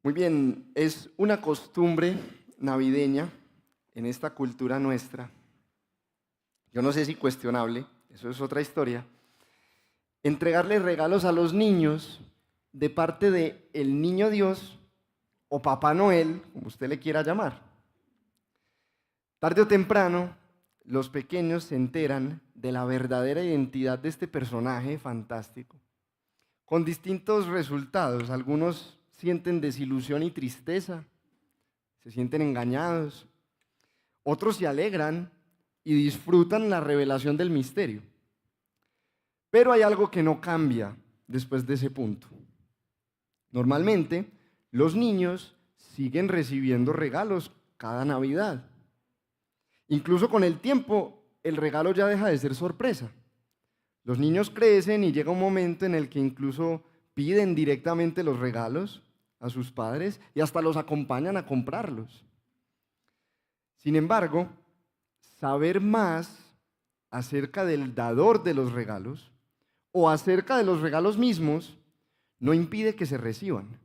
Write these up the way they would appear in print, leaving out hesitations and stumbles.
Muy bien, es una costumbre navideña en esta cultura nuestra. Yo no sé si cuestionable, eso es otra historia. Entregarle regalos a los niños de parte de el niño Dios o Papá Noel, como usted le quiera llamar. Tarde o temprano, los pequeños se enteran de la verdadera identidad de este personaje fantástico, con distintos resultados. Algunos sienten desilusión y tristeza, se sienten engañados. Otros se alegran y disfrutan la revelación del misterio. Pero hay algo que no cambia después de ese punto. Normalmente, los niños siguen recibiendo regalos cada Navidad. Incluso con el tiempo, el regalo ya deja de ser sorpresa. Los niños crecen y llega un momento en el que incluso piden directamente los regalos a sus padres y hasta los acompañan a comprarlos. Sin embargo, saber más acerca del dador de los regalos o acerca de los regalos mismos no impide que se reciban.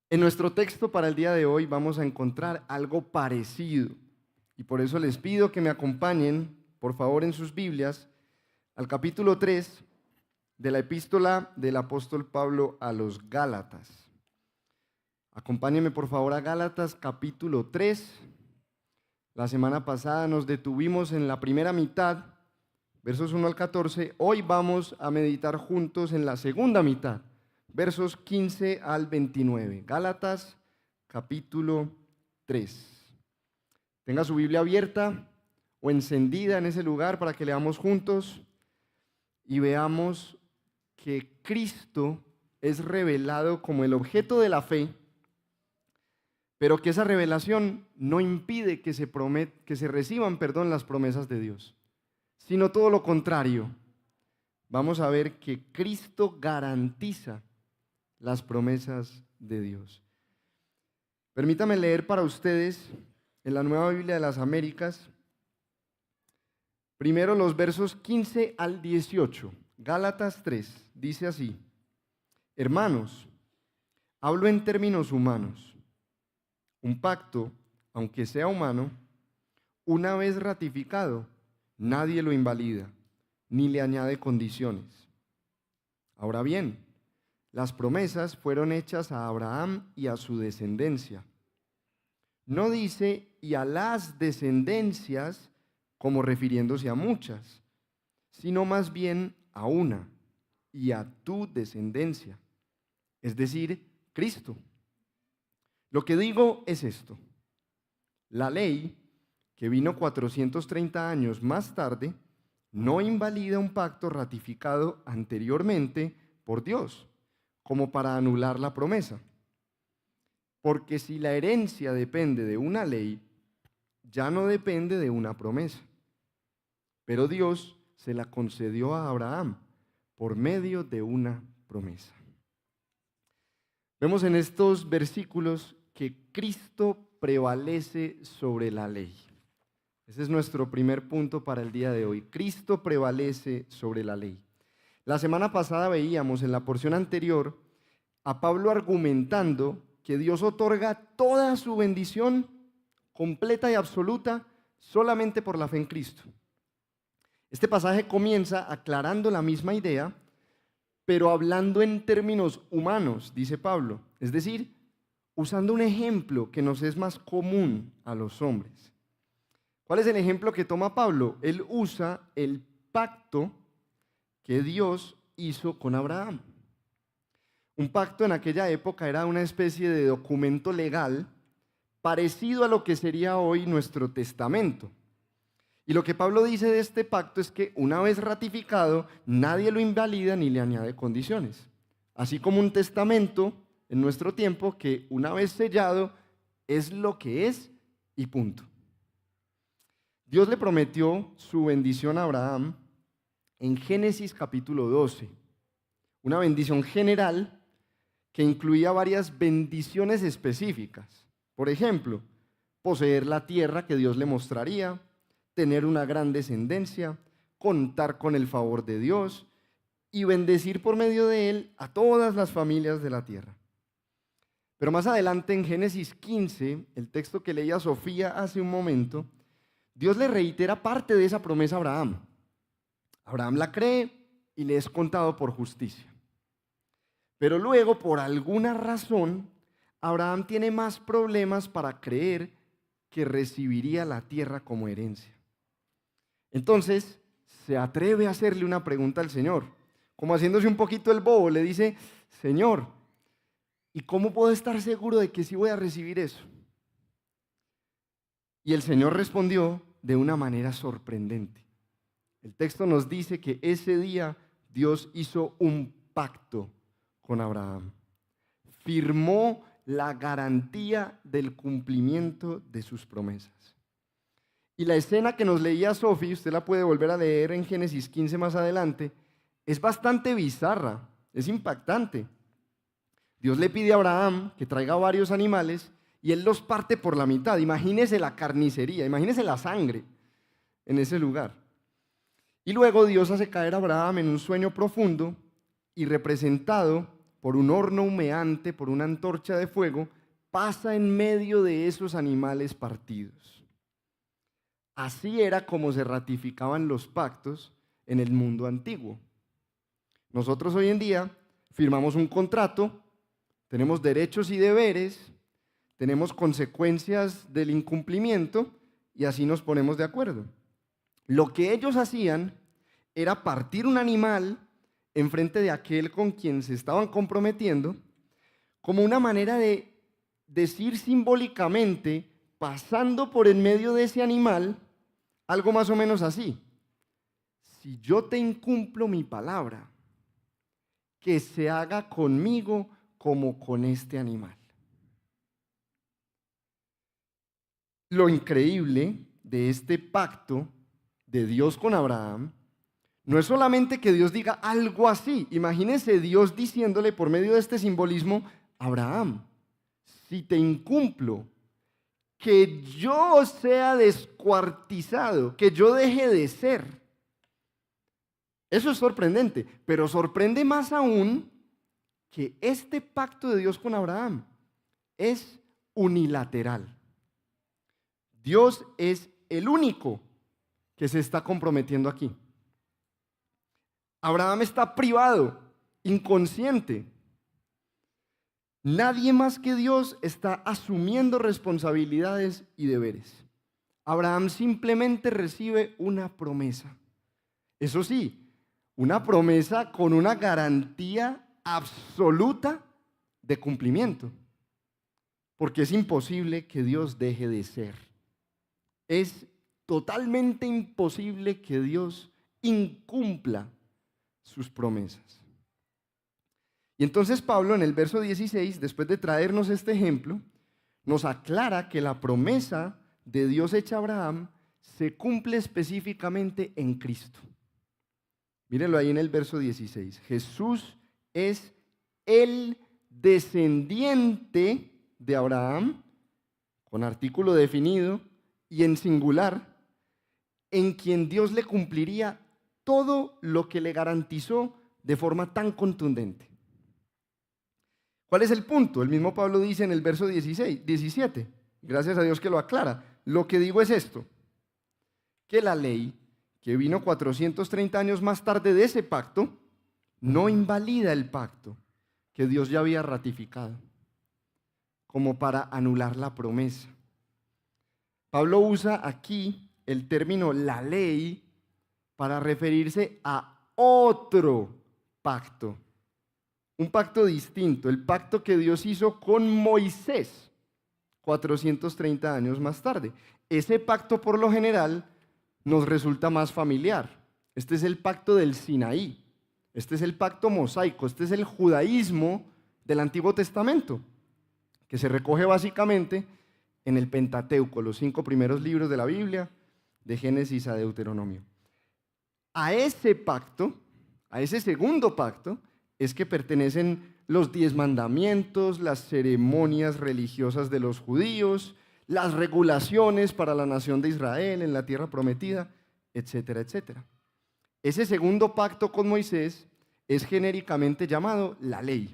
En nuestro texto para el día de hoy vamos a encontrar algo parecido y por eso les pido que me acompañen, por favor, en sus Biblias al capítulo 3 de la epístola del apóstol Pablo a los Gálatas. Acompáñenme por favor a Gálatas capítulo 3. La semana pasada nos detuvimos en la primera mitad, versos 1 al 14. Hoy vamos a meditar juntos en la segunda mitad, versos 15 al 29. Gálatas capítulo 3. Tenga su Biblia abierta o encendida en ese lugar para que leamos juntos y veamos que Cristo es revelado como el objeto de la fe, pero que esa revelación no impide que se reciban, las promesas de Dios, sino todo lo contrario. Vamos a ver que Cristo garantiza las promesas de Dios. Permítame leer para ustedes en la Nueva Biblia de las Américas, primero los versos 15 al 18. Gálatas 3 dice así: Hermanos, hablo en términos humanos. Un pacto, aunque sea humano, una vez ratificado, nadie lo invalida, ni le añade condiciones. Ahora bien, las promesas fueron hechas a Abraham y a su descendencia. No dice y a las descendencias como refiriéndose a muchas, sino más bien a una, y a tu descendencia, es decir, Cristo. Lo que digo es esto: la ley, que vino 430 años más tarde, no invalida un pacto ratificado anteriormente por Dios, como para anular la promesa. Porque si la herencia depende de una ley, ya no depende de una promesa. Pero Dios se la concedió a Abraham por medio de una promesa. Vemos en estos versículos que Cristo prevalece sobre la ley. Ese es nuestro primer punto para el día de hoy. Cristo prevalece sobre la ley. La semana pasada veíamos en la porción anterior a Pablo argumentando que Dios otorga toda su bendición completa y absoluta solamente por la fe en Cristo. Este pasaje comienza aclarando la misma idea, pero hablando en términos humanos, dice Pablo, es decir, usando un ejemplo que nos es más común a los hombres. ¿Cuál es el ejemplo que toma Pablo? Él usa el pacto que Dios hizo con Abraham. Un pacto en aquella época era una especie de documento legal parecido a lo que sería hoy nuestro testamento. Y lo que Pablo dice de este pacto es que una vez ratificado, nadie lo invalida ni le añade condiciones. Así como un testamento en nuestro tiempo que una vez sellado es lo que es y punto. Dios le prometió su bendición a Abraham en Génesis capítulo 12. Una bendición general que incluía varias bendiciones específicas. Por ejemplo, poseer la tierra que Dios le mostraría, tener una gran descendencia, contar con el favor de Dios y bendecir por medio de él a todas las familias de la tierra. Pero más adelante en Génesis 15, el texto que leía Sofía hace un momento, Dios le reitera parte de esa promesa a Abraham. Abraham la cree y le es contado por justicia. Pero luego, por alguna razón, Abraham tiene más problemas para creer que recibiría la tierra como herencia. Entonces, se atreve a hacerle una pregunta al Señor, como haciéndose un poquito el bobo. Le dice: Señor, ¿y cómo puedo estar seguro de que sí voy a recibir eso? Y el Señor respondió de una manera sorprendente. El texto nos dice que ese día Dios hizo un pacto con Abraham. Firmó la garantía del cumplimiento de sus promesas. Y la escena que nos leía Sofi, usted la puede volver a leer en Génesis 15 más adelante, es bastante bizarra, es impactante. Dios le pide a Abraham que traiga varios animales y él los parte por la mitad. Imagínese la carnicería, imagínese la sangre en ese lugar. Y luego Dios hace caer a Abraham en un sueño profundo y, representado por un horno humeante, por una antorcha de fuego, pasa en medio de esos animales partidos. Así era como se ratificaban los pactos en el mundo antiguo. Nosotros hoy en día firmamos un contrato, tenemos derechos y deberes, tenemos consecuencias del incumplimiento y así nos ponemos de acuerdo. Lo que ellos hacían era partir un animal enfrente de aquel con quien se estaban comprometiendo, como una manera de decir simbólicamente, pasando por en medio de ese animal, algo más o menos así: si yo te incumplo mi palabra, que se haga conmigo como con este animal. Lo increíble de este pacto de Dios con Abraham no es solamente que Dios diga algo así. Imagínese Dios diciéndole por medio de este simbolismo: Abraham, si te incumplo, que yo sea descuartizado, que yo deje de ser. Eso es sorprendente, pero sorprende más aún que este pacto de Dios con Abraham es unilateral. Dios es el único que se está comprometiendo aquí. Abraham está privado, inconsciente. Nadie más que Dios está asumiendo responsabilidades y deberes. Abraham simplemente recibe una promesa. Eso sí, una promesa con una garantía absoluta de cumplimiento. Porque es imposible que Dios deje de ser. Es totalmente imposible que Dios incumpla sus promesas. Y entonces Pablo, en el verso 16, después de traernos este ejemplo, nos aclara que la promesa de Dios hecha a Abraham se cumple específicamente en Cristo. Mírenlo ahí en el verso 16. Jesús es el descendiente de Abraham, con artículo definido y en singular, en quien Dios le cumpliría todo lo que le garantizó de forma tan contundente. ¿Cuál es el punto? El mismo Pablo dice en el verso 17, gracias a Dios que lo aclara. Lo que digo es esto: que la ley, que vino 430 años más tarde de ese pacto, no invalida el pacto que Dios ya había ratificado, como para anular la promesa. Pablo usa aquí el término la ley para referirse a otro pacto, un pacto distinto, el pacto que Dios hizo con Moisés 430 años más tarde. Ese pacto, por lo general, nos resulta más familiar. Este es el pacto del Sinaí, este es el pacto mosaico, este es el judaísmo del Antiguo Testamento, que se recoge básicamente en el Pentateuco, los 5 primeros libros de la Biblia, de Génesis a Deuteronomio. A ese pacto, a ese segundo pacto, es que pertenecen los 10 mandamientos, las ceremonias religiosas de los judíos, las regulaciones para la nación de Israel en la tierra prometida, etcétera, etcétera. Ese segundo pacto con Moisés es genéricamente llamado la ley.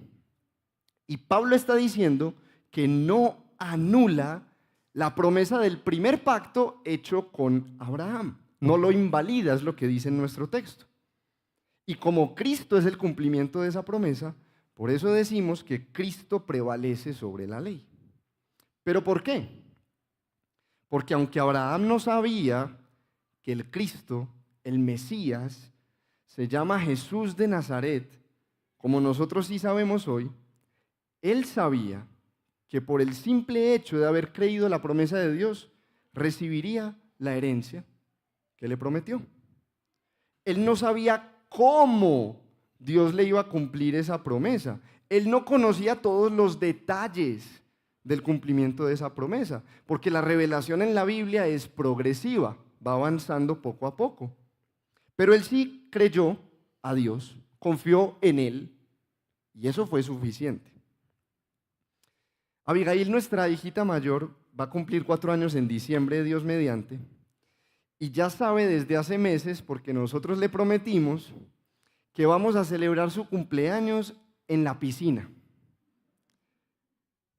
Y Pablo está diciendo que no anula la promesa del primer pacto hecho con Abraham. No lo invalida, es lo que dice en nuestro texto. Y como Cristo es el cumplimiento de esa promesa, por eso decimos que Cristo prevalece sobre la ley. ¿Pero por qué? Porque aunque Abraham no sabía que el Cristo, el Mesías, se llama Jesús de Nazaret, como nosotros sí sabemos hoy, él sabía que por el simple hecho de haber creído la promesa de Dios, recibiría la herencia que le prometió. Él no sabía cómo Dios le iba a cumplir esa promesa. Él no conocía todos los detalles del cumplimiento de esa promesa, porque la revelación en la Biblia es progresiva, va avanzando poco a poco. Pero él sí creyó a Dios, confió en él, y eso fue suficiente. Abigail, nuestra hijita mayor, va a cumplir 4 años en diciembre, Dios mediante, y ya sabe desde hace meses, porque nosotros le prometimos, que vamos a celebrar su cumpleaños en la piscina.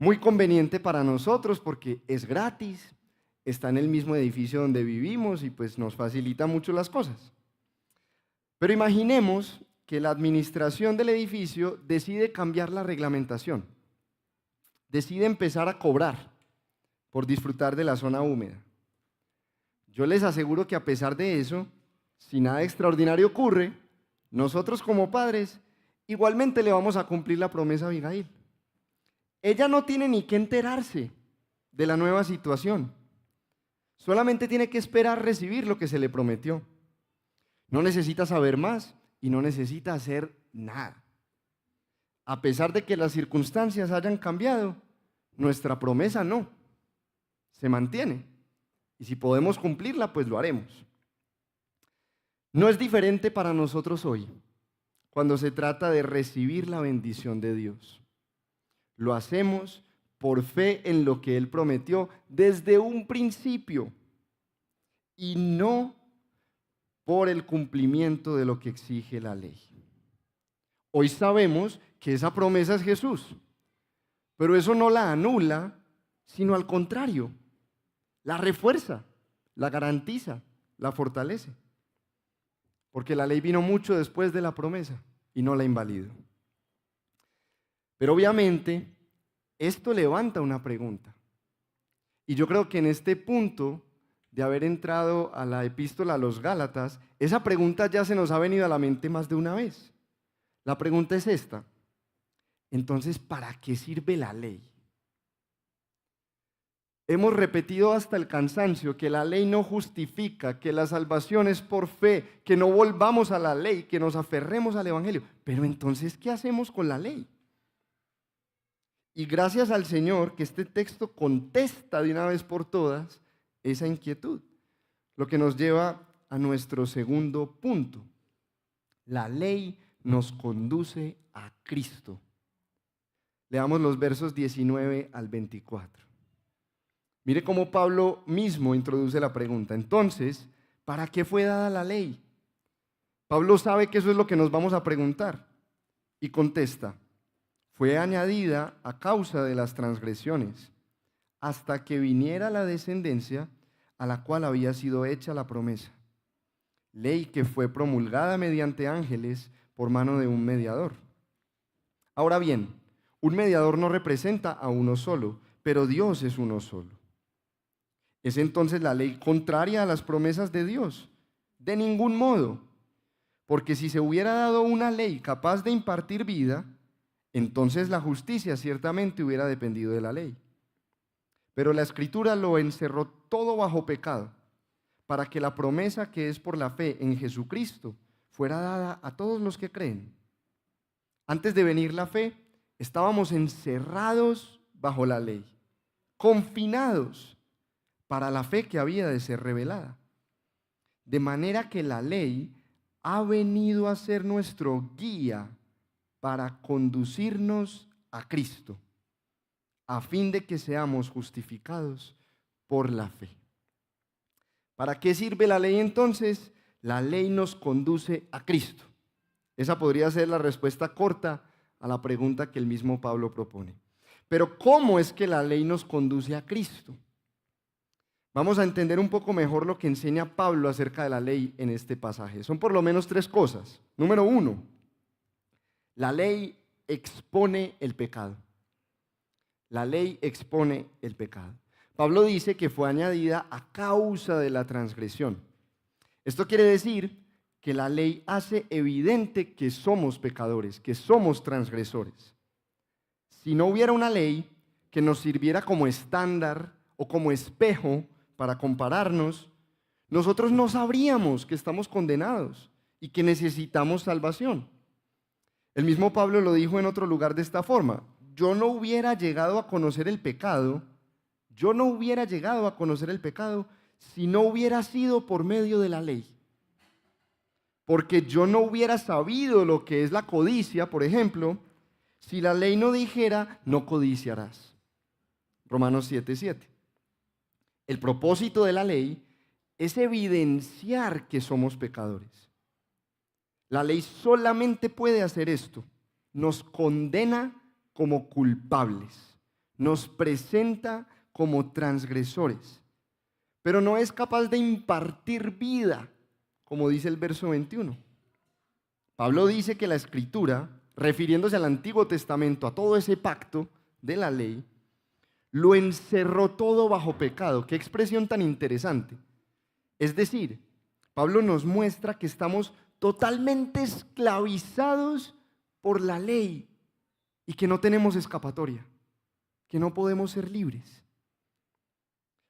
Muy conveniente para nosotros porque es gratis, está en el mismo edificio donde vivimos y pues nos facilita mucho las cosas. Pero imaginemos que la administración del edificio decide cambiar la reglamentación, decide empezar a cobrar por disfrutar de la zona húmeda. Yo les aseguro que a pesar de eso, si nada extraordinario ocurre, nosotros como padres igualmente le vamos a cumplir la promesa a Abigail. Ella no tiene ni que enterarse de la nueva situación, solamente tiene que esperar recibir lo que se le prometió. No necesita saber más y no necesita hacer nada. A pesar de que las circunstancias hayan cambiado, nuestra promesa no, se mantiene. Y si podemos cumplirla, pues lo haremos. No es diferente para nosotros hoy, cuando se trata de recibir la bendición de Dios. Lo hacemos por fe en lo que Él prometió desde un principio y no por el cumplimiento de lo que exige la ley. Hoy sabemos que esa promesa es Jesús, pero eso no la anula, sino al contrario, la refuerza, la garantiza, la fortalece. Porque la ley vino mucho después de la promesa y no la invalidó. Pero obviamente esto levanta una pregunta. Y yo creo que en este punto de haber entrado a la epístola a los Gálatas, esa pregunta ya se nos ha venido a la mente más de una vez. La pregunta es esta. Entonces, ¿para qué sirve la ley? Hemos repetido hasta el cansancio que la ley no justifica, que la salvación es por fe, que no volvamos a la ley, que nos aferremos al Evangelio. Pero entonces, ¿qué hacemos con la ley? Y gracias al Señor que este texto contesta de una vez por todas esa inquietud, lo que nos lleva a nuestro segundo punto. La ley nos conduce a Cristo. Leamos los versos 19 al 24. Mire cómo Pablo mismo introduce la pregunta. Entonces, ¿para qué fue dada la ley? Pablo sabe que eso es lo que nos vamos a preguntar y contesta. Fue añadida a causa de las transgresiones, hasta que viniera la descendencia a la cual había sido hecha la promesa. Ley que fue promulgada mediante ángeles por mano de un mediador. Ahora bien, un mediador no representa a uno solo, pero Dios es uno solo. ¿Es entonces la ley contraria a las promesas de Dios? De ningún modo, porque si se hubiera dado una ley capaz de impartir vida, entonces la justicia ciertamente hubiera dependido de la ley. Pero la Escritura lo encerró todo bajo pecado, para que la promesa que es por la fe en Jesucristo fuera dada a todos los que creen. Antes de venir la fe, estábamos encerrados bajo la ley, confinados para la fe que había de ser revelada. De manera que la ley ha venido a ser nuestro guía para conducirnos a Cristo, a fin de que seamos justificados por la fe. ¿Para qué sirve la ley entonces? La ley nos conduce a Cristo. Esa podría ser la respuesta corta a la pregunta que el mismo Pablo propone. Pero ¿cómo es que la ley nos conduce a Cristo? Vamos a entender un poco mejor lo que enseña Pablo acerca de la ley en este pasaje. Son por lo menos tres cosas. Número uno, la ley expone el pecado. La ley expone el pecado. Pablo dice que fue añadida a causa de la transgresión. Esto quiere decir que la ley hace evidente que somos pecadores, que somos transgresores. Si no hubiera una ley que nos sirviera como estándar o como espejo para compararnos, nosotros no sabríamos que estamos condenados y que necesitamos salvación. El mismo Pablo lo dijo en otro lugar de esta forma: yo no hubiera llegado a conocer el pecado, si no hubiera sido por medio de la ley. Porque yo no hubiera sabido lo que es la codicia, por ejemplo, si la ley no dijera, no codiciarás. Romanos 7:7. El propósito de la ley es evidenciar que somos pecadores. La ley solamente puede hacer esto: nos condena como culpables, nos presenta como transgresores, pero no es capaz de impartir vida, como dice el verso 21. Pablo dice que la Escritura, refiriéndose al Antiguo Testamento, a todo ese pacto de la ley, lo encerró todo bajo pecado. Qué expresión tan interesante. Es decir, Pablo nos muestra que estamos totalmente esclavizados por la ley y que no tenemos escapatoria, que no podemos ser libres.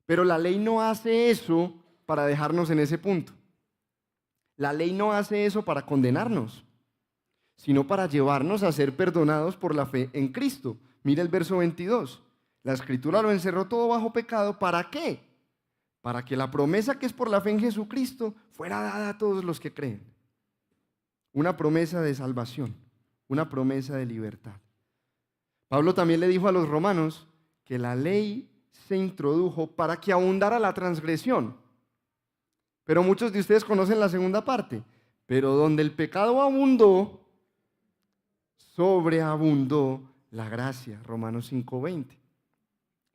Pero la ley no hace eso para dejarnos en ese punto. La ley no hace eso para condenarnos, sino para llevarnos a ser perdonados por la fe en Cristo. Mira el verso 22. La Escritura lo encerró todo bajo pecado. ¿Para qué? Para que la promesa que es por la fe en Jesucristo fuera dada a todos los que creen. Una promesa de salvación, una promesa de libertad. Pablo también le dijo a los romanos que la ley se introdujo para que abundara la transgresión. Pero muchos de ustedes conocen la segunda parte. Pero donde el pecado abundó, sobreabundó la gracia. Romanos 5:20.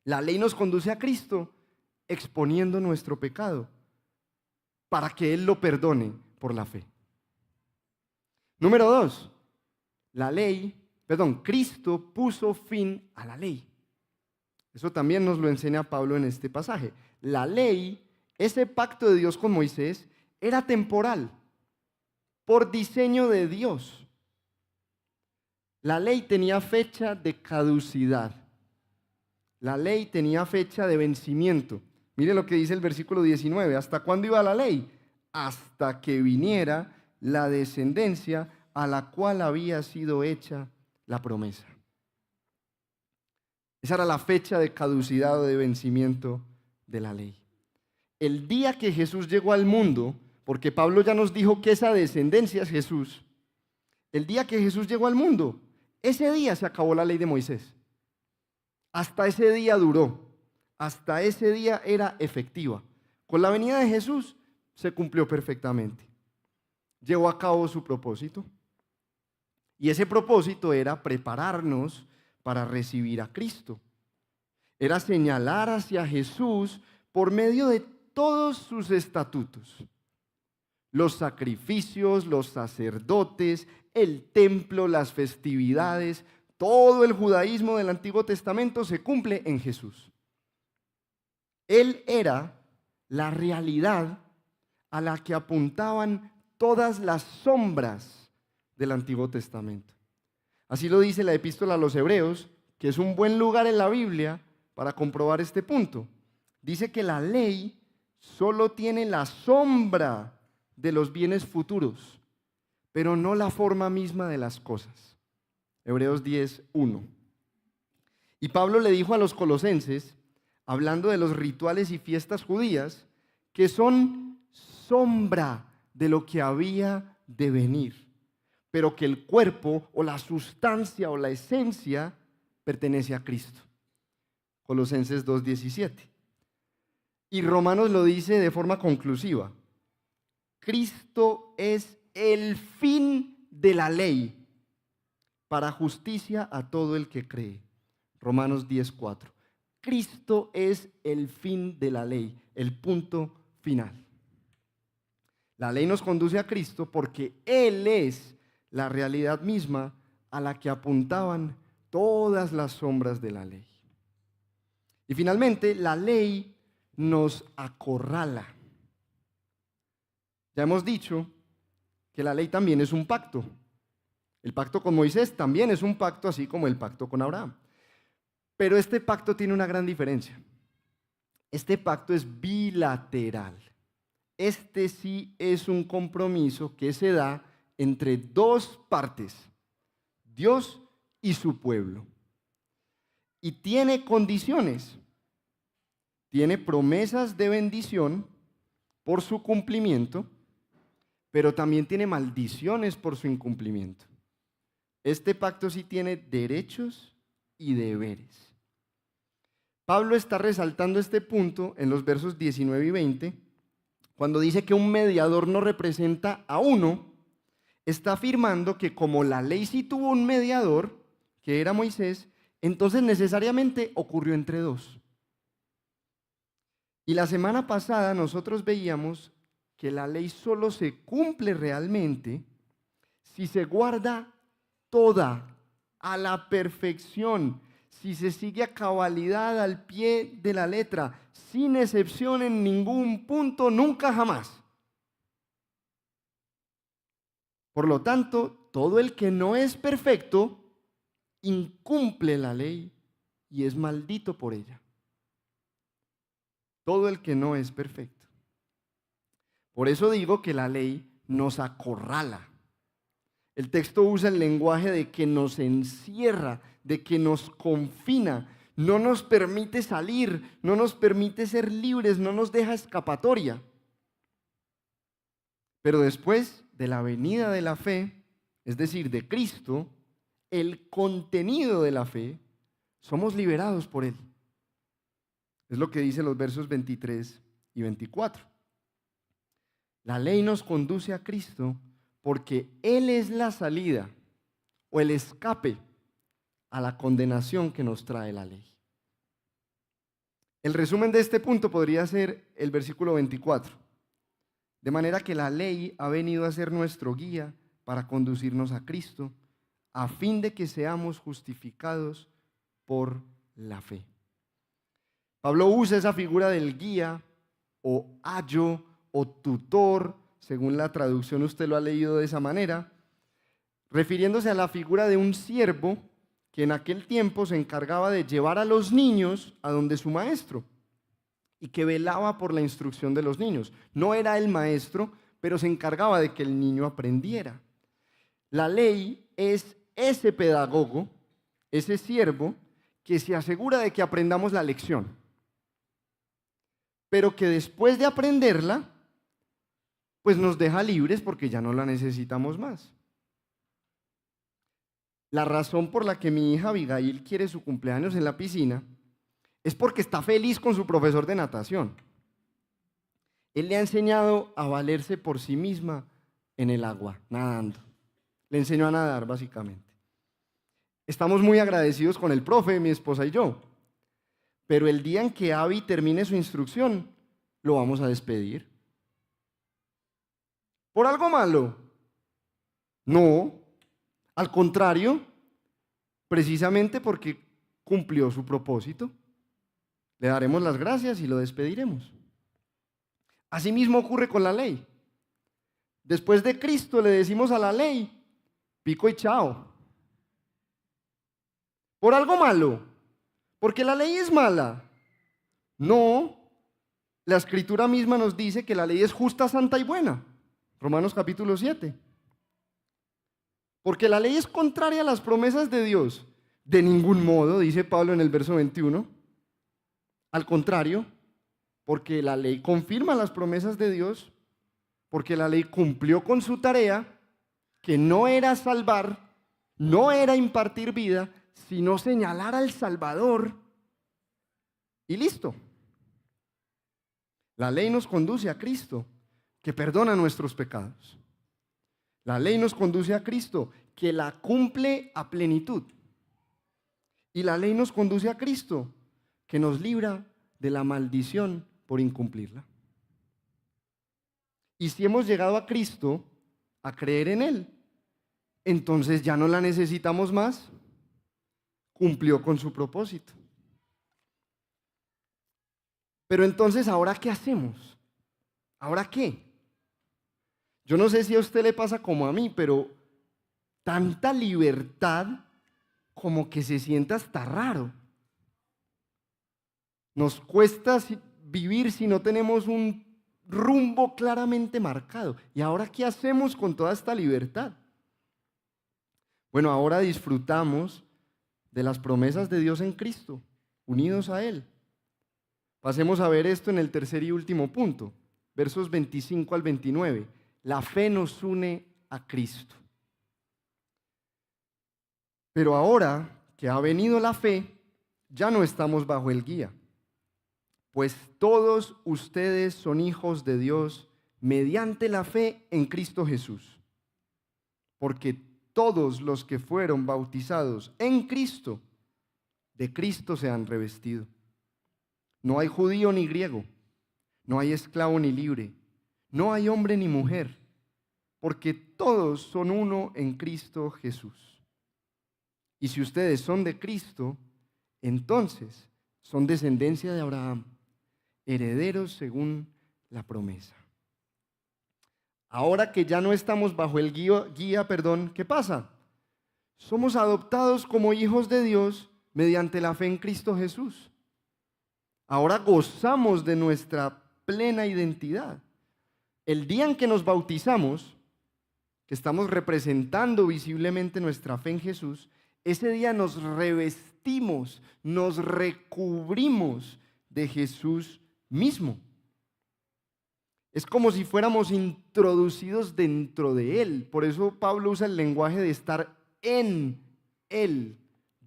La ley nos conduce a Cristo exponiendo nuestro pecado para que Él lo perdone por la fe. Número 2, Cristo puso fin a la ley. Eso también nos lo enseña Pablo en este pasaje. La ley, ese pacto de Dios con Moisés, era temporal, por diseño de Dios. La ley tenía fecha de caducidad. La ley tenía fecha de vencimiento. Mire lo que dice el versículo 19. ¿Hasta cuándo iba la ley? Hasta que viniera la descendencia a la cual había sido hecha la promesa. Esa era la fecha de caducidad o de vencimiento de la ley. El día que Jesús llegó al mundo, porque Pablo ya nos dijo que esa descendencia es Jesús, el día que Jesús llegó al mundo, ese día se acabó la ley de Moisés. Hasta ese día duró, hasta ese día era efectiva. Con la venida de Jesús se cumplió perfectamente. Llevó a cabo su propósito. Y ese propósito era prepararnos para recibir a Cristo. Era señalar hacia Jesús por medio de todos sus estatutos. Los sacrificios, los sacerdotes, el templo, las festividades, todo el judaísmo del Antiguo Testamento se cumple en Jesús. Él era la realidad a la que apuntaban todas las sombras del Antiguo Testamento. Así lo dice la epístola a los Hebreos, que es un buen lugar en la Biblia para comprobar este punto. Dice que la ley solo tiene la sombra de los bienes futuros, pero no la forma misma de las cosas. Hebreos 10:1. Y Pablo le dijo a los colosenses, hablando de los rituales y fiestas judías, que son sombra de lo que había de venir, pero que el cuerpo o la sustancia o la esencia pertenece a Cristo. Colosenses 2:17. Y Romanos lo dice de forma conclusiva. Cristo es el fin de la ley para justicia a todo el que cree. Romanos 10:4. Cristo es el fin de la ley, el punto final. La ley nos conduce a Cristo porque Él es la realidad misma a la que apuntaban todas las sombras de la ley. Y finalmente, la ley nos acorrala. Ya hemos dicho que la ley también es un pacto. El pacto con Moisés también es un pacto, así como el pacto con Abraham. Pero este pacto tiene una gran diferencia. Este pacto es bilateral. Este sí es un compromiso que se da entre dos partes, Dios y su pueblo. Y tiene condiciones, tiene promesas de bendición por su cumplimiento, pero también tiene maldiciones por su incumplimiento. Este pacto sí tiene derechos y deberes. Pablo está resaltando este punto en los versos 19 y 20, cuando dice que un mediador no representa a uno, está afirmando que como la ley sí tuvo un mediador, que era Moisés, entonces necesariamente ocurrió entre dos. Y la semana pasada nosotros veíamos que la ley solo se cumple realmente si se guarda toda a la perfección, si se sigue a cabalidad al pie de la letra, sin excepción en ningún punto, nunca jamás. Por lo tanto, todo el que no es perfecto incumple la ley y es maldito por ella. Todo el que no es perfecto. Por eso digo que la ley nos acorrala. El texto usa el lenguaje de que nos encierra, de que nos confina, no nos permite salir, no nos permite ser libres, no nos deja escapatoria. Pero después de la venida de la fe, es decir, de Cristo, el contenido de la fe, somos liberados por Él. Es lo que dicen los versos 23 y 24. La ley nos conduce a Cristo porque Él es la salida o el escape a la condenación que nos trae la ley. El resumen de este punto podría ser el versículo 24. De manera que la ley ha venido a ser nuestro guía para conducirnos a Cristo, a fin de que seamos justificados por la fe. Pablo usa esa figura del guía o ayo o tutor, según la traducción usted lo ha leído de esa manera, refiriéndose a la figura de un siervo que en aquel tiempo se encargaba de llevar a los niños a donde su maestro y que velaba por la instrucción de los niños. No era el maestro, pero se encargaba de que el niño aprendiera. La ley es ese pedagogo, ese siervo, que se asegura de que aprendamos la lección, pero que después de aprenderla, pues nos deja libres porque ya no la necesitamos más. La razón por la que mi hija Abigail quiere su cumpleaños en la piscina es porque está feliz con su profesor de natación. Él le ha enseñado a valerse por sí misma en el agua, nadando. Le enseñó a nadar, básicamente. Estamos muy agradecidos con el profe, mi esposa y yo. Pero el día en que Abby termine su instrucción, lo vamos a despedir. ¿Por algo malo? No. Al contrario, precisamente porque cumplió su propósito. Le daremos las gracias y lo despediremos. Asimismo ocurre con la ley. Después de Cristo le decimos a la ley, pico y chao. ¿Por algo malo? ¿Porque la ley es mala? No. La Escritura misma nos dice que la ley es justa, santa y buena. Romanos capítulo 7. Porque la ley es contraria a las promesas de Dios. De ningún modo, dice Pablo en el verso 21. Al contrario, porque la ley confirma las promesas de Dios, porque la ley cumplió con su tarea, que no era salvar, no era impartir vida, sino señalar al Salvador. Y listo. La ley nos conduce a Cristo, que perdona nuestros pecados. La ley nos conduce a Cristo, que la cumple a plenitud. Y la ley nos conduce a Cristo, que nos libra de la maldición por incumplirla. Y si hemos llegado a Cristo, a creer en Él, entonces ya no la necesitamos más. Cumplió con su propósito. Pero entonces, ¿ahora qué hacemos? ¿Ahora qué? Yo no sé si a usted le pasa como a mí, pero tanta libertad como que se siente hasta raro. Nos cuesta vivir si no tenemos un rumbo claramente marcado. ¿Y ahora qué hacemos con toda esta libertad? Bueno, ahora disfrutamos de las promesas de Dios en Cristo, unidos a Él. Pasemos a ver esto en el tercer y último punto, versos 25 al 29. La fe nos une a Cristo. Pero ahora que ha venido la fe, ya no estamos bajo el guía, pues todos ustedes son hijos de Dios mediante la fe en Cristo Jesús. Porque todos los que fueron bautizados en Cristo, de Cristo se han revestido. No hay judío ni griego, no hay esclavo ni libre, no hay hombre ni mujer, porque todos son uno en Cristo Jesús. Y si ustedes son de Cristo, entonces son descendencia de Abraham, herederos según la promesa. Ahora que ya no estamos bajo el guía, ¿qué pasa? Somos adoptados como hijos de Dios mediante la fe en Cristo Jesús. Ahora gozamos de nuestra plena identidad. El día en que nos bautizamos, que estamos representando visiblemente nuestra fe en Jesús, ese día nos revestimos, nos recubrimos de Jesús mismo. Es como si fuéramos introducidos dentro de Él. Por eso Pablo usa el lenguaje de estar en Él,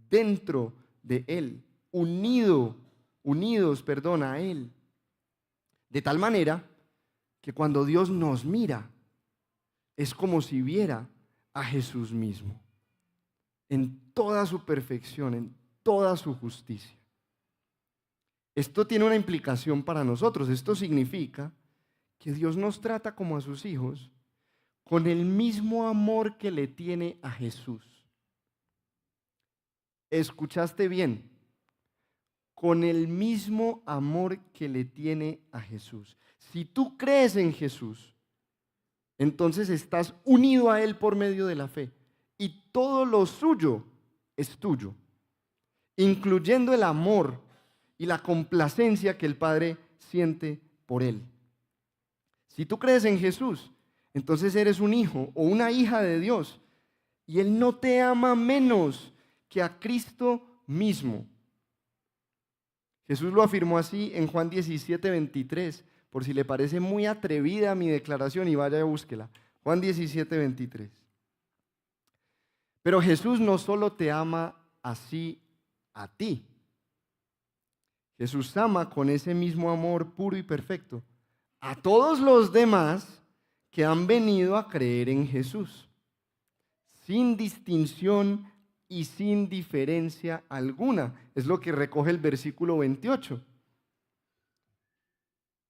dentro de Él, unidos a Él. De tal manera que cuando Dios nos mira, es como si viera a Jesús mismo, en toda su perfección, en toda su justicia. Esto tiene una implicación para nosotros. Esto significa que Dios nos trata como a sus hijos con el mismo amor que le tiene a Jesús. ¿Escuchaste bien? Con el mismo amor que le tiene a Jesús. Si tú crees en Jesús, entonces estás unido a Él por medio de la fe. Y todo lo suyo es tuyo, incluyendo el amor y la complacencia que el Padre siente por Él. Si tú crees en Jesús, entonces eres un hijo o una hija de Dios. Y Él no te ama menos que a Cristo mismo. Jesús lo afirmó así en Juan 17:23, por si le parece muy atrevida mi declaración y vaya y búsquela. Juan 17:23. Pero Jesús no solo te ama así a ti. Jesús ama con ese mismo amor puro y perfecto a todos los demás que han venido a creer en Jesús, sin distinción y sin diferencia alguna. Es lo que recoge el versículo 28.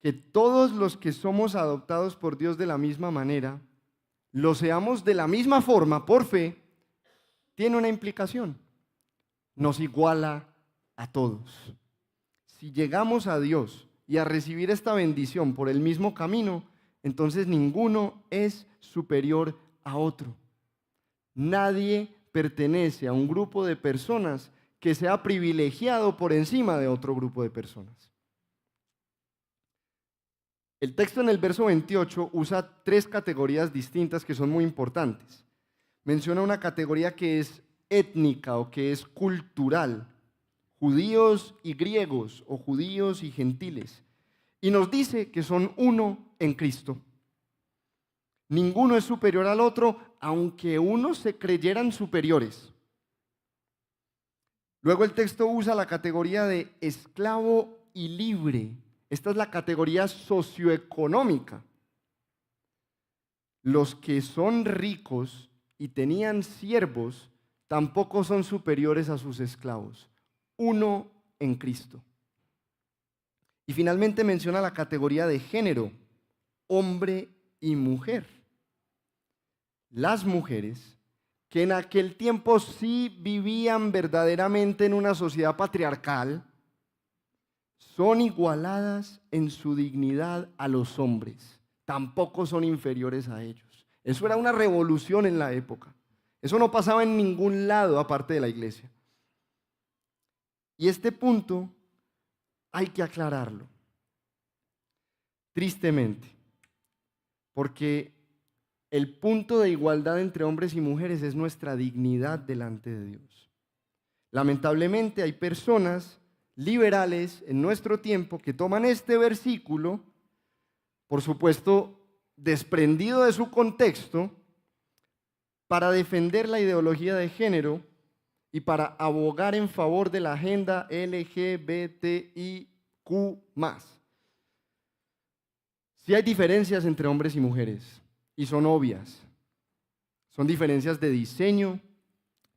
Que todos los que somos adoptados por Dios de la misma manera, lo seamos de la misma forma por fe, tiene una implicación. Nos iguala a todos. Si llegamos a Dios y a recibir esta bendición por el mismo camino, entonces ninguno es superior a otro. Nadie pertenece a un grupo de personas que sea privilegiado por encima de otro grupo de personas. El texto en el verso 28 usa 3 categorías distintas que son muy importantes. Menciona una categoría que es étnica o que es cultural, judíos y griegos o judíos y gentiles, y nos dice que son uno en Cristo. Ninguno es superior al otro, aunque unos se creyeran superiores. Luego el texto usa la categoría de esclavo y libre. Esta es la categoría socioeconómica. Los que son ricos y tenían siervos tampoco son superiores a sus esclavos. Uno en Cristo. Y finalmente menciona la categoría de género, hombre y mujer. Las mujeres, que en aquel tiempo sí vivían verdaderamente en una sociedad patriarcal, son igualadas en su dignidad a los hombres. Tampoco son inferiores a ellos. Eso era una revolución en la época. Eso no pasaba en ningún lado aparte de la iglesia. Y este punto hay que aclararlo. Tristemente. Porque el punto de igualdad entre hombres y mujeres es nuestra dignidad delante de Dios. Lamentablemente hay personas liberales en nuestro tiempo que toman este versículo, por supuesto, desprendido de su contexto, para defender la ideología de género y para abogar en favor de la agenda LGBTIQ+. Sí hay diferencias entre hombres y mujeres, y son obvias. Son diferencias de diseño,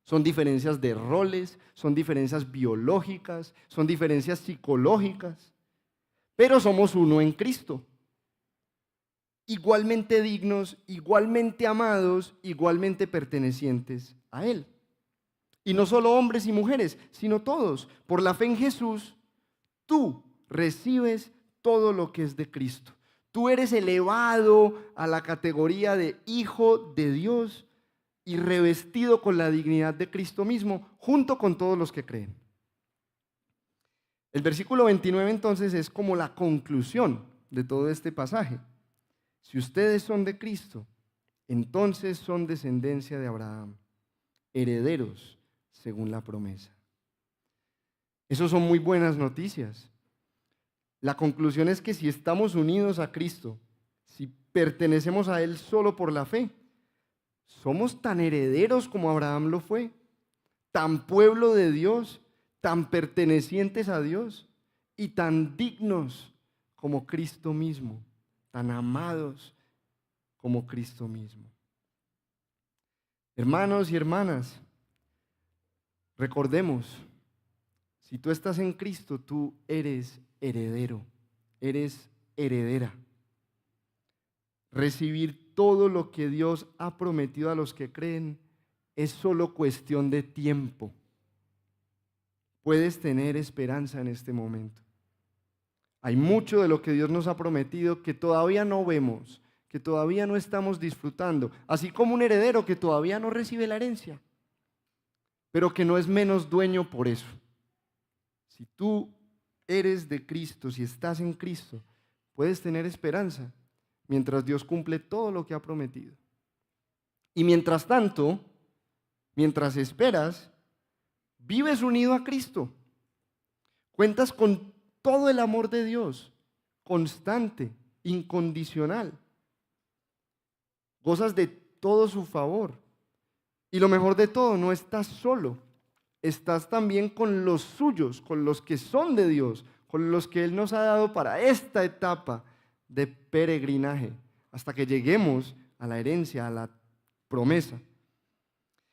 son diferencias de roles, son diferencias biológicas, son diferencias psicológicas, pero somos uno en Cristo. Igualmente dignos, igualmente amados, igualmente pertenecientes a Él. Y no solo hombres y mujeres, sino todos. Por la fe en Jesús, tú recibes todo lo que es de Cristo. Tú eres elevado a la categoría de hijo de Dios y revestido con la dignidad de Cristo mismo, junto con todos los que creen. El versículo 29 entonces es como la conclusión de todo este pasaje. Si ustedes son de Cristo, entonces son descendencia de Abraham, herederos según la promesa. Esas son muy buenas noticias. La conclusión es que si estamos unidos a Cristo, si pertenecemos a Él solo por la fe, somos tan herederos como Abraham lo fue, tan pueblo de Dios, tan pertenecientes a Dios y tan dignos como Cristo mismo, tan amados como Cristo mismo. Hermanos y hermanas, recordemos, si tú estás en Cristo, tú eres heredero, eres heredera. Recibir todo lo que Dios ha prometido a los que creen es solo cuestión de tiempo. Puedes tener esperanza en este momento. Hay mucho de lo que Dios nos ha prometido que todavía no vemos, que todavía no estamos disfrutando, así como un heredero que todavía no recibe la herencia, pero que no es menos dueño por eso. Si tú eres de Cristo, si estás en Cristo, puedes tener esperanza mientras Dios cumple todo lo que ha prometido. Y mientras tanto, mientras esperas, vives unido a Cristo. Cuentas con todo el amor de Dios, constante, incondicional. Gozas de todo su favor. Y lo mejor de todo, no estás solo. Estás también con los suyos, con los que son de Dios, con los que Él nos ha dado para esta etapa de peregrinaje, hasta que lleguemos a la herencia, a la promesa.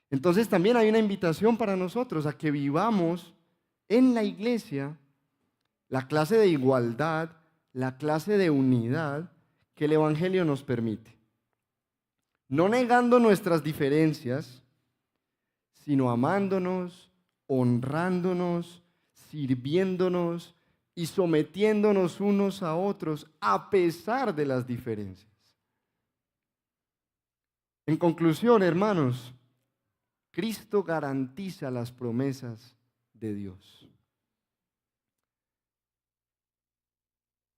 Entonces también hay una invitación para nosotros a que vivamos en la iglesia la clase de igualdad, la clase de unidad que el Evangelio nos permite. No negando nuestras diferencias, sino amándonos, honrándonos, sirviéndonos y sometiéndonos unos a otros a pesar de las diferencias. En conclusión, hermanos, Cristo garantiza las promesas de Dios.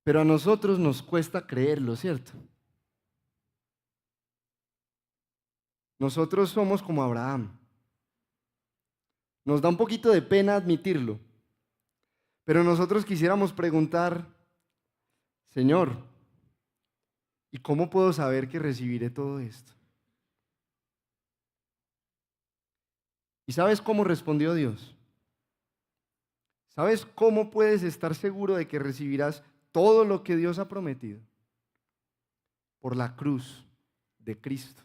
Pero a nosotros nos cuesta creerlo, ¿cierto? Nosotros somos como Abraham. Nos da un poquito de pena admitirlo, pero nosotros quisiéramos preguntar, Señor, ¿y cómo puedo saber que recibiré todo esto? ¿Y sabes cómo respondió Dios? ¿Sabes cómo puedes estar seguro de que recibirás todo lo que Dios ha prometido? Por la cruz de Cristo.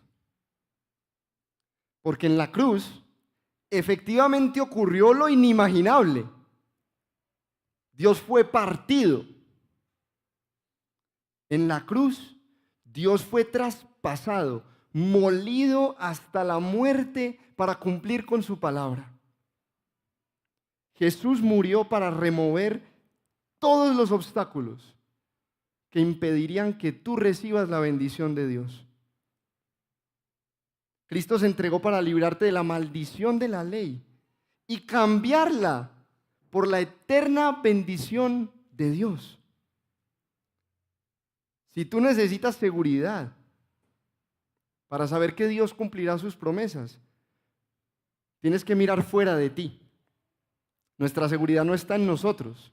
Porque en la cruz efectivamente ocurrió lo inimaginable. Dios fue partido. En la cruz, Dios fue traspasado, molido hasta la muerte para cumplir con su palabra. Jesús murió para remover todos los obstáculos que impedirían que tú recibas la bendición de Dios. Cristo se entregó para librarte de la maldición de la ley y cambiarla por la eterna bendición de Dios. Si tú necesitas seguridad para saber que Dios cumplirá sus promesas, tienes que mirar fuera de ti. Nuestra seguridad no está en nosotros,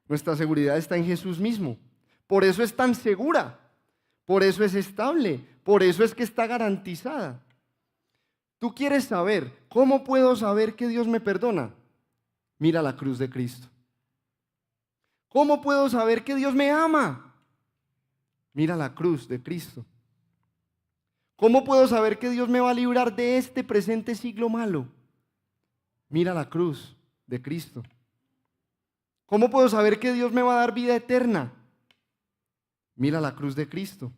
nuestra seguridad está en Jesús mismo. Por eso es tan segura, por eso es estable, por eso es que está garantizada. Tú quieres saber, ¿cómo puedo saber que Dios me perdona? Mira la cruz de Cristo. ¿Cómo puedo saber que Dios me ama? Mira la cruz de Cristo. ¿Cómo puedo saber que Dios me va a librar de este presente siglo malo? Mira la cruz de Cristo. ¿Cómo puedo saber que Dios me va a dar vida eterna? Mira la cruz de Cristo.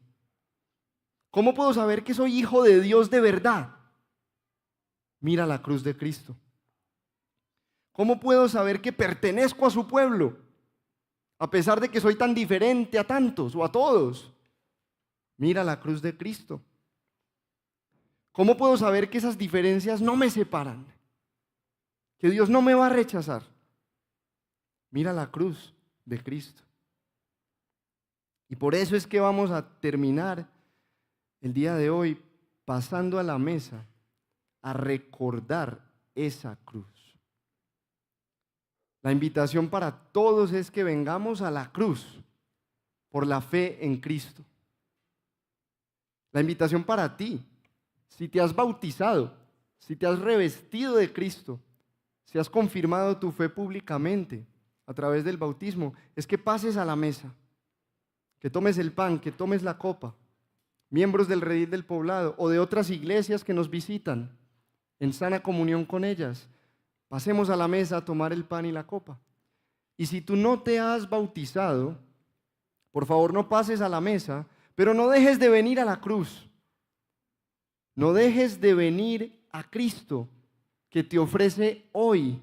¿Cómo puedo saber que soy hijo de Dios de verdad? Mira la cruz de Cristo. ¿Cómo puedo saber que pertenezco a su pueblo? A pesar de que soy tan diferente a tantos o a todos. Mira la cruz de Cristo. ¿Cómo puedo saber que esas diferencias no me separan? Que Dios no me va a rechazar. Mira la cruz de Cristo. Y por eso es que vamos a terminar el día de hoy pasando a la mesa a recordar esa cruz. La invitación para todos es que vengamos a la cruz por la fe en Cristo. La invitación para ti, si te has bautizado, si te has revestido de Cristo, si has confirmado tu fe públicamente a través del bautismo, es que pases a la mesa, que tomes el pan, que tomes la copa, miembros del Redil del Poblado o de otras iglesias que nos visitan, en sana comunión con ellas, pasemos a la mesa a tomar el pan y la copa. Y si tú no te has bautizado, por favor no pases a la mesa, pero no dejes de venir a la cruz. No dejes de venir a Cristo, que te ofrece hoy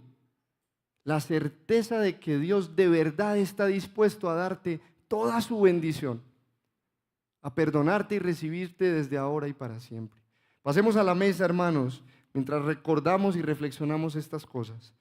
la certeza de que Dios de verdad está dispuesto a darte toda su bendición, a perdonarte y recibirte desde ahora y para siempre. Pasemos a la mesa, hermanos, mientras recordamos y reflexionamos estas cosas.